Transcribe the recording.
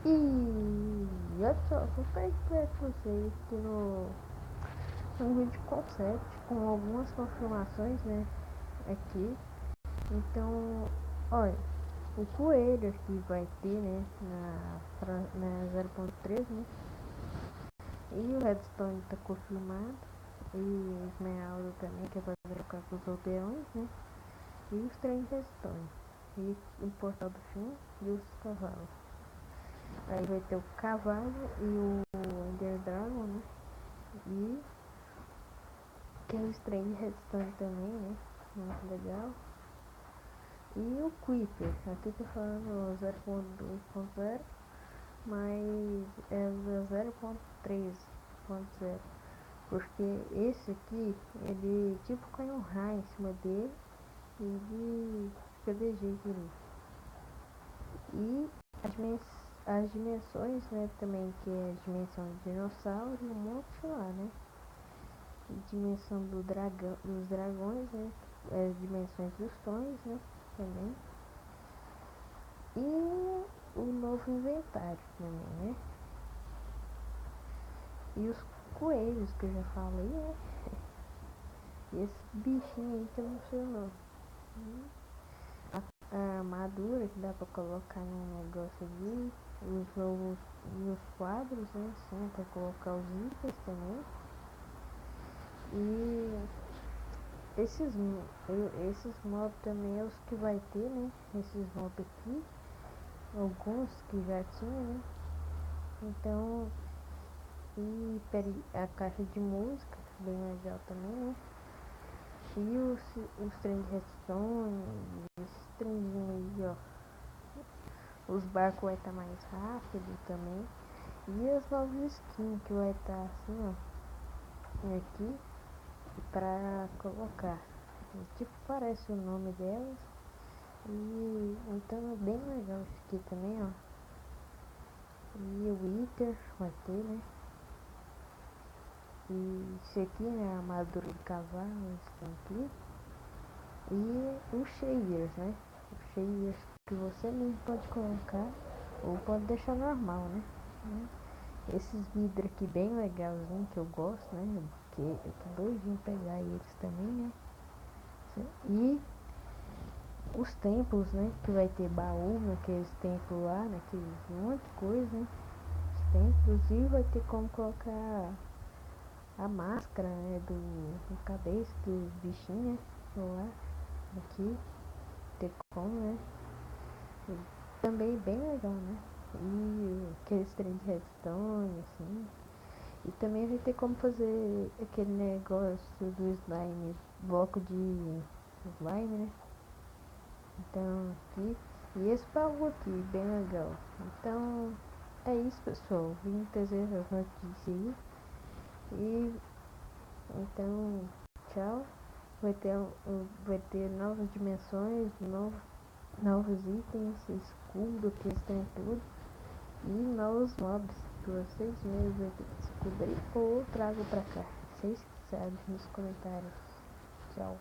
E olha só, vou para vocês aqui no vídeo concept com algumas confirmações, né, aqui. Então, olha, o coelho aqui vai ter, né, na 0.3, né, e o redstone tá confirmado, e esmeralda também, que é para trocar com os aldeões, né, e os trem redstone, e o portal do fim e os cavalos. Aí vai ter o cavalo e o Ender Dragon, né? E aqueles trem de redstone também, né? Muito legal. E o Creeper, aqui tá falando 0.2.0, mas é o 0.3.0. Porque esse aqui, ele tipo cai um raio em cima dele e ele fica de jeito ali. E as dimensões, né, também, que é a dimensão de dinossauro e um monte lá, né? Dimensão dos dragões, né? As dimensões dos tons, né? Também. E o novo inventário também, né? E os coelhos que eu já falei, né? E esse bichinho aí que eu não sei o nome. A armadura que dá pra colocar no negócio ali. Os quadros, né? Sim, pra colocar os itens também. E esses mobs também é os que vai ter, né? Esses mobs aqui. Alguns que já tinha, né? Então, e a caixa de música, bem legal também, né? E os trem de redstone, esses trenzinhos aí, ó. Os barcos vai estar mais rápido também. E as novas skins que vai estar assim, ó. Aqui, pra colocar. E, tipo, parece o nome delas. E então é bem legal isso aqui também, ó. E o Wither vai ter, né? E esse aqui, né? A armadura de cavalo, esse tem aqui. E os shaders, né? Os shaders que você mesmo pode colocar ou pode deixar normal, né? Esses vidros aqui bem legalzinho que eu gosto, né? Porque eu tô doidinho pegar eles também, né? E os templos, né? Que vai ter baú naqueles templos lá, naqueles monte de coisa, né? Os templos, e vai ter como colocar a máscara, né? Do cabeça dos bichinhos, né? Lá, aqui, ter como, né? E também bem legal, né? E aqueles trem de redstone, assim. E também vai ter como fazer aquele negócio do slime, bloco de slime, né? Então, aqui. E esse baú aqui, bem legal. Então, é isso, pessoal. Vim trazer as notícias aí. E, então, tchau. Vai ter novas dimensões, novos itens, escudo, que tem tudo. E novos mobs que vocês mesmos vão ter que descobrir ou trago pra cá. Vocês que sabem nos comentários. Tchau.